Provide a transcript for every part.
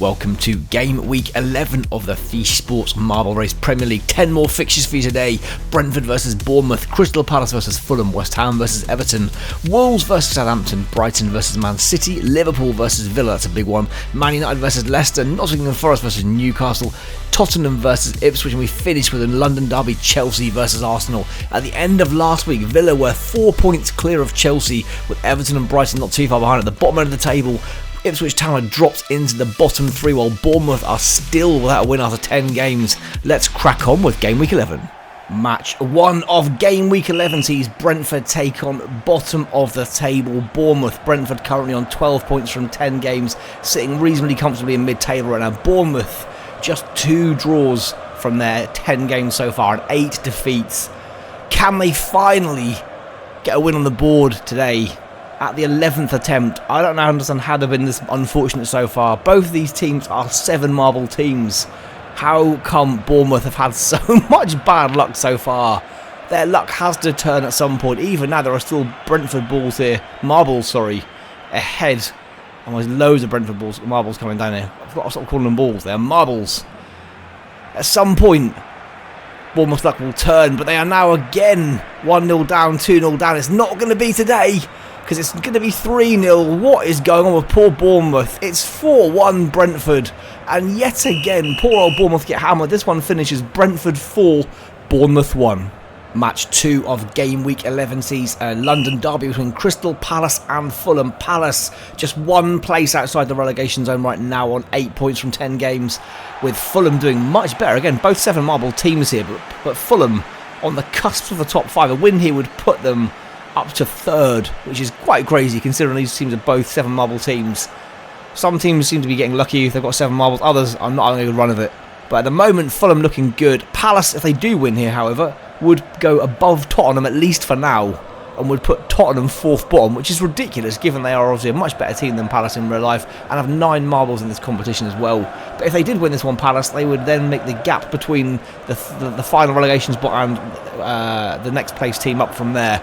Welcome to Game Week 11 of the Feesh Sports Marble Race Premier League. 10 more fixtures for you today. Brentford versus Bournemouth, Crystal Palace versus Fulham, West Ham versus Everton, Wolves versus Southampton, Brighton versus Man City, Liverpool versus Villa, that's a big one, Man United versus Leicester, Nottingham Forest versus Newcastle, Tottenham versus Ipswich, and we finish with a London derby, Chelsea versus Arsenal. At the end of last week, Villa were 4 points clear of Chelsea, with Everton and Brighton not too far behind. At the bottom end of the table, Ipswich Town had dropped into the bottom three, while Bournemouth are still without a win after 10 games. Let's crack on with Game Week 11. Match 1 of Game Week 11 sees Brentford take on bottom of the table Bournemouth. Brentford currently on 12 points from 10 games, sitting reasonably comfortably in mid-table right now. Bournemouth just 2 draws from their 10 games so far and 8 defeats. Can they finally get a win on the board today? At the 11th attempt, I don't understand how they've been this unfortunate so far. Both of these teams are 7 marble teams. How come Bournemouth have had so much bad luck so far? Their luck has to turn at some point. Even now, there are still Brentford balls here. Marbles, ahead. And there's loads of Brentford marbles coming down here. I've got to stop calling them balls. They're marbles. At some point, Bournemouth's luck will turn, but they are now again 1-0 down, 2-0 down. It's not going to be today, because it's going to be 3-0. What is going on with poor Bournemouth? It's 4-1 Brentford. And yet again, poor old Bournemouth get hammered. This one finishes Brentford 4, Bournemouth 1. Match 2 of Game Week 11 sees a London derby between Crystal Palace and Fulham. Palace just 1 place outside the relegation zone right now on 8 points from 10 games, with Fulham doing much better. Again, both 7 marble teams here, but Fulham on the cusp of the top 5. A win here would put them up to 3rd, which is quite crazy considering these teams are both 7 marble teams. Some teams seem to be getting lucky if they've got 7 marbles, others are not having a good run of it. But at the moment, Fulham looking good. Palace, if they do win here, however, would go above Tottenham, at least for now, and would put Tottenham 4th bottom, which is ridiculous given they are obviously a much better team than Palace in real life and have 9 marbles in this competition as well. But if they did win this one, Palace, they would then make the gap between the final relegation spot and the next place team up from there.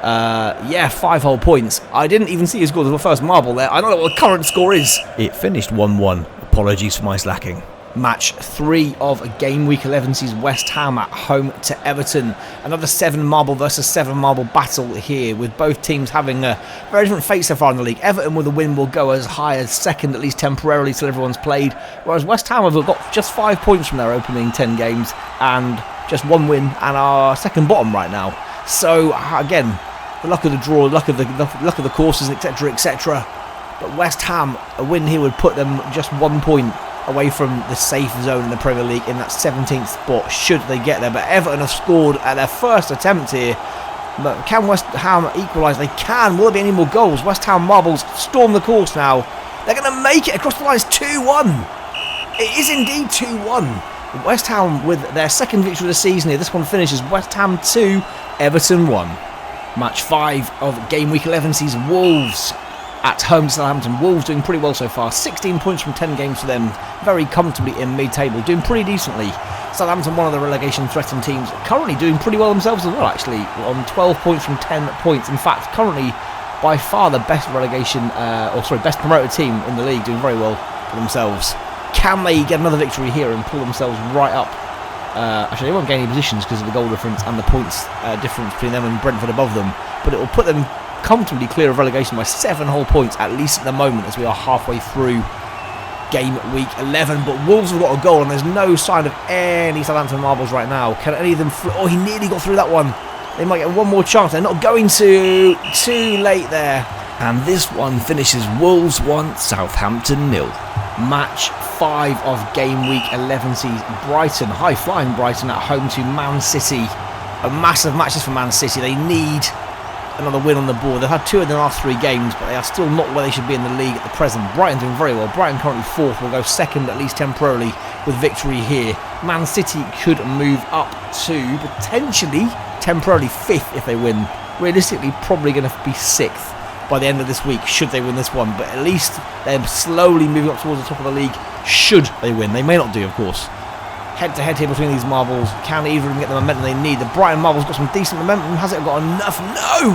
5 whole points. I didn't even see who scored the first marble there. I don't know what the current score is. It finished 1-1. Apologies for my slacking. Match 3 of Game Week 11 sees West Ham at home to Everton. Another 7 marble versus 7 marble battle here, with both teams having a very different fate so far in the league. Everton with a win will go as high as 2nd, at least temporarily, till everyone's played, whereas West Ham have got just 5 points from their opening 10 games and just 1 win and are 2nd bottom right now. So again, the luck of the draw, luck of the courses, etc., etc. But West Ham, a win here would put them just 1 point away from the safe zone in the Premier League in that 17th spot, should they get there. But Everton have scored at their first attempt here. But can West Ham equalise? They can. Will there be any more goals? West Ham marbles storm the course now. They're going to make it across the line. It's 2-1. It is indeed 2-1. West Ham with their 2nd victory of the season here. This one finishes West Ham 2, Everton 1. Match 5 of Game Week 11 sees Wolves at home to Southampton. Wolves doing pretty well so far. 16 points from 10 games for them. Very comfortably in mid-table. Doing pretty decently. Southampton, one of the relegation-threatened teams, currently doing pretty well themselves as well, actually. On 12 points from 10 points. In fact, currently by far the best best promoted team in the league. Doing very well for themselves. Can they get another victory here and pull themselves right up? Actually, they won't gain any positions because of the goal difference and the points difference between them and Brentford above them. But it will put them comfortably clear of relegation by 7 whole points, at least at the moment, as we are halfway through Game Week 11. But Wolves have got a goal and there's no sign of any Southampton marbles right now. Can any of them... he nearly got through that one. They might get one more chance. They're not going to. Too late there. And this one finishes Wolves 1, Southampton 0. Match 5 of Game Week 11 sees Brighton, high-flying Brighton, at home to Man City. A massive match for Man City. They need another win on the board. They've had 2 in the last 3 games, but they are still not where they should be in the league at the present. Brighton doing very well. Brighton currently 4th, will go 2nd at least temporarily with victory here. Man City could move up to potentially temporarily 5th if they win. Realistically, probably going to be 6th by the end of this week should they win this one, but at least they're slowly moving up towards the top of the league should they win. They may not do, of course. Head to head here between these marbles. Can either of them get the momentum they need? The Brighton marbles got some decent momentum. Has it got enough? No!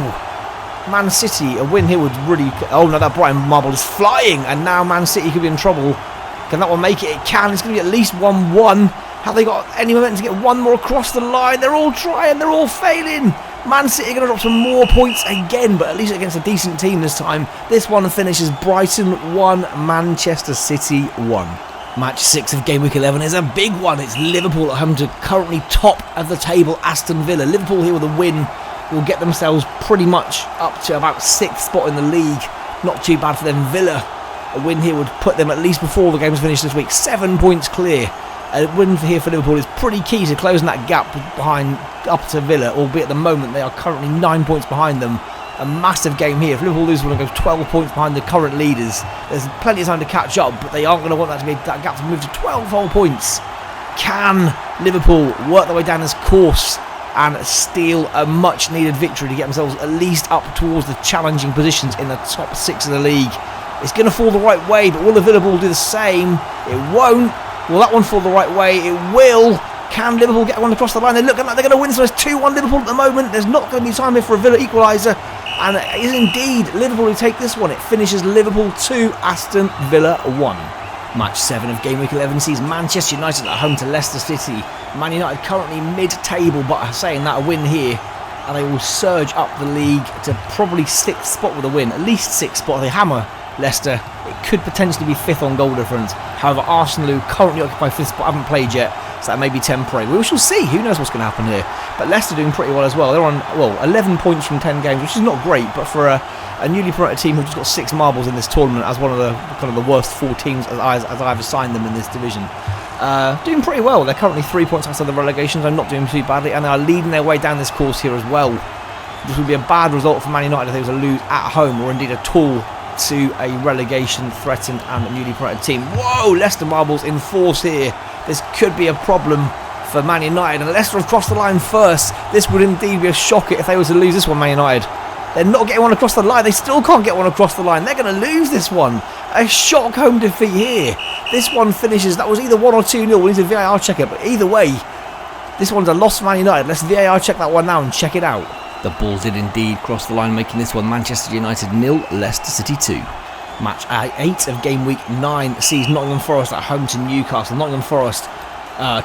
Man City, a win here would really... Oh no, that Brighton marble is flying, and now Man City could be in trouble. Can that one make it? It can. It's going to be at least 1-1. Have they got any momentum to get one more across the line? They're all trying. They're all failing. Man City are going to drop some more points again, but at least against a decent team this time. This one finishes Brighton 1, Manchester City 1. Match 6 of Game Week 11 is a big one. It's Liverpool at home to currently top of the table Aston Villa. Liverpool here with a win will get themselves pretty much up to about 6th spot in the league. Not too bad for them. Villa, a win here would put them, at least before the game's finished this week, 7 points clear. A win here for Liverpool is pretty key to closing that gap behind up to Villa, albeit at the moment they are currently 9 points behind them. A massive game here. If Liverpool lose, we're going to go 12 points behind the current leaders. There's plenty of time to catch up, but they aren't going to want that gap to move to 12 whole points. Can Liverpool work their way down this course and steal a much needed victory to get themselves at least up towards the challenging positions in the top 6 of the league? It's going to fall the right way, but will Liverpool do the same? It won't. Will that one fall the right way? It will. Can Liverpool get one across the line? They're looking like they're going to win, so it's 2-1 Liverpool at the moment. There's not going to be time here for a Villa equaliser. And it is indeed Liverpool who take this one. It finishes Liverpool 2, Aston Villa 1. Match 7 of Game Week 11 sees Manchester United at home to Leicester City. Man United currently mid-table, but saying that a win here, and they will surge up the league to probably 6th spot with a win. At least 6th spot. They hammer Leicester. It could potentially be 5th on goal difference. However, Arsenal, who currently occupy 5th spot, haven't played yet, so that may be temporary. We shall see. Who knows what's going to happen here. But Leicester doing pretty well as well. They're on 11 points from 10 games, which is not great, but for a newly promoted team who've just got 6 marbles in this tournament, as one of the kind of the worst 4 teams as I've assigned them in this division, doing pretty well. They're currently 3 points outside the relegation, so not doing too badly, and they are leading their way down this course here as well. This would be a bad result for Man United if they were to lose at home, or indeed at all, to a relegation threatened and newly promoted team. Whoa, Leicester marbles in force here. This could be a problem for Man United, and Leicester have crossed the line first. This would indeed be a shocker if they were to lose this one, Man United. They're not getting one across the line. They still can't get one across the line. They're going to lose this one. A shock home defeat here. This one finishes, that was either 1 or 2-0. We need a VAR check it, but either way, this one's a loss for Man United. Let's VAR check that one now and check it out. The ball did indeed cross the line, making this one Manchester United 0, Leicester City 2. Match 8 of Game Week 9 sees Nottingham Forest at home to Newcastle. Nottingham Forest,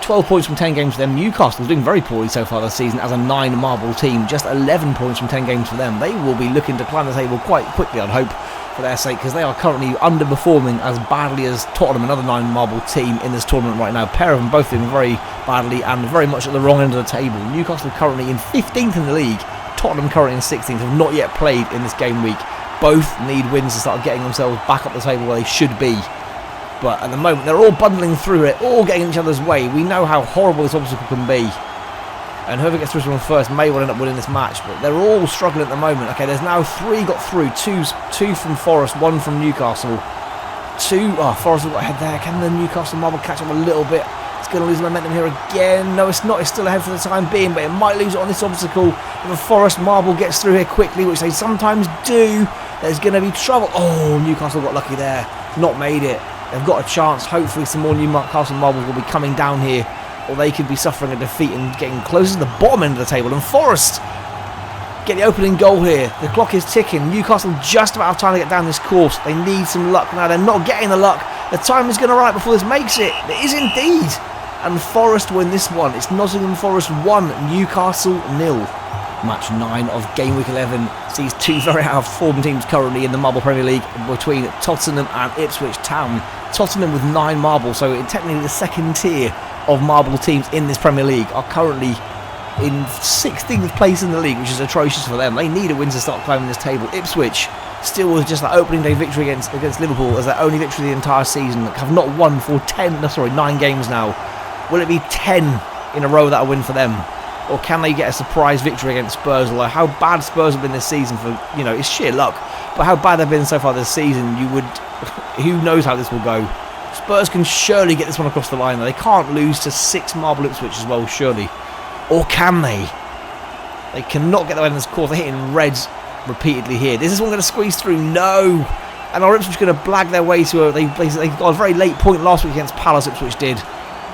12 points from 10 games for them. Newcastle doing very poorly so far this season as a 9-marble team. Just 11 points from 10 games for them. They will be looking to climb the table quite quickly, I'd hope, for their sake, because they are currently underperforming as badly as Tottenham, another 9-marble team in this tournament right now. A pair of them both doing very badly and very much at the wrong end of the table. Newcastle currently in 15th in the league. Tottenham currently in 16th, have not yet played in this game week. Both need wins to start getting themselves back up the table where they should be. But at the moment, they're all bundling through it, all getting each other's way. We know how horrible this obstacle can be. And whoever gets through to one first may well end up winning this match. But they're all struggling at the moment. Okay, there's now 3 got through. Two from Forest, 1 from Newcastle. Forest have got ahead there. Can the Newcastle marble catch up a little bit? It's going to lose momentum here again. No, it's not. It's still ahead for the time being, but it might lose it on this obstacle. If a Forest marble gets through here quickly, which they sometimes do, there's going to be trouble. Oh, Newcastle got lucky there. Not made it. They've got a chance. Hopefully some more Newcastle marbles will be coming down here, or they could be suffering a defeat and getting closer to the bottom end of the table. And Forest get the opening goal here. The clock is ticking. Newcastle just about have time to get down this course. They need some luck now. They're not getting the luck. The time is going to run out before this makes it. It is indeed. And Forest win this one. It's Nottingham Forest 1, Newcastle 0. Match 9 of Game Week 11 sees 2 very out-of-form teams currently in the Marble Premier League between Tottenham and Ipswich Town. Tottenham with 9 marbles, so technically the second tier of marble teams in this Premier League, are currently in 16th place in the league, which is atrocious for them. They need a win to start climbing this table. Ipswich still with just that opening day victory against Liverpool as their only victory of the entire season. Have not won for 9 games now. Will it be 10 in a row that a win for them? Or can they get a surprise victory against Spurs? Although how bad Spurs have been this season, for it's sheer luck. But how bad they've been so far this season, who knows how this will go. Spurs can surely get this one across the line. They can't lose to 6 marble Ipswich as well, surely. Or can they? They cannot get the way in this course. They're hitting reds repeatedly here. Is this one going to squeeze through? No. And are Ipswich going to blag their way to they got a very late point last week against Palace. Ipswich did.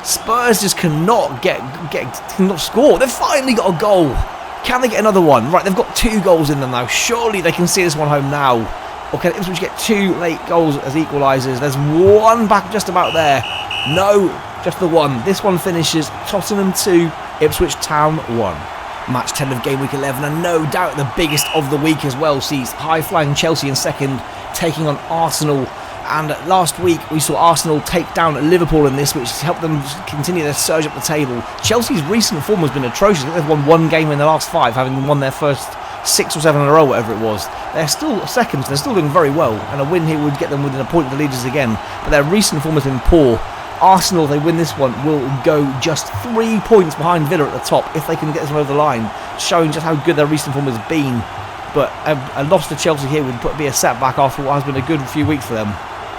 Spurs just cannot cannot score. They've finally got a goal. Can they get another one? Right, they've got 2 goals in them now. Surely they can see this one home now. Or can Ipswich get 2 late goals as equalisers? There's one back just about there. No, just the one. This one finishes Tottenham 2, Ipswich Town 1. Match 10 of Game Week 11, and no doubt the biggest of the week as well, sees high-flying Chelsea in second, taking on Arsenal. And last week we saw Arsenal take down Liverpool in this, which helped them continue their surge up the table. Chelsea's recent form has been atrocious. I think they've won 1 game in the last 5, having won their first 6 or 7 in a row, whatever it was. They're still second, so they're still doing very well, and a win here would get them within a point of the leaders again. But their recent form has been poor. Arsenal, if they win this one, will go just 3 points behind Villa at the top if they can get this one over the line, showing just how good their recent form has been. But a loss to Chelsea here would be a setback after what has been a good few weeks for them.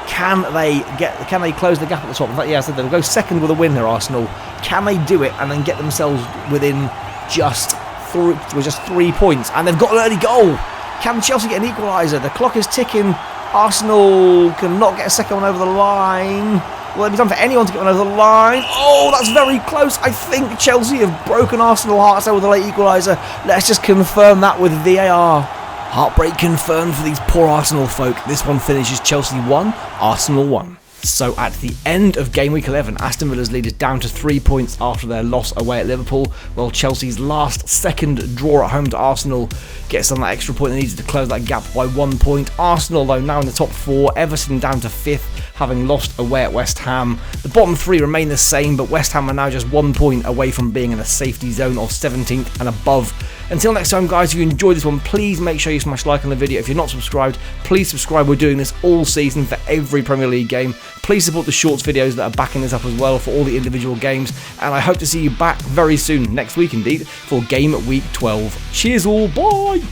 Can they close the gap at the top? In fact, yeah, I said they'll go second with a win here, Arsenal. Can they do it and then get themselves within just 3 points? And they've got an early goal. Can Chelsea get an equaliser? The clock is ticking. Arsenal cannot get a second one over the line. Will it be time for anyone to get one over the line? Oh, that's very close. I think Chelsea have broken Arsenal hearts there with a late equaliser. Let's just confirm that with VAR. Heartbreak confirmed for these poor Arsenal folk. This one finishes Chelsea 1, Arsenal 1. So at the end of Game Week 11, Aston Villa's lead is down to 3 points after their loss away at Liverpool, while Chelsea's last second draw at home to Arsenal gets them that extra point they needed to close that gap by 1 point. Arsenal, though, now in the top 4, Everton down to 5th, having lost away at West Ham. The bottom 3 remain the same, but West Ham are now just 1 point away from being in the safety zone of 17th and above. Until next time, guys, if you enjoyed this one, please make sure you smash like on the video. If you're not subscribed, please subscribe. We're doing this all season for every Premier League game. Please support the shorts videos that are backing this up as well for all the individual games. And I hope to see you back very soon, next week indeed, for Game Week 12. Cheers all, bye!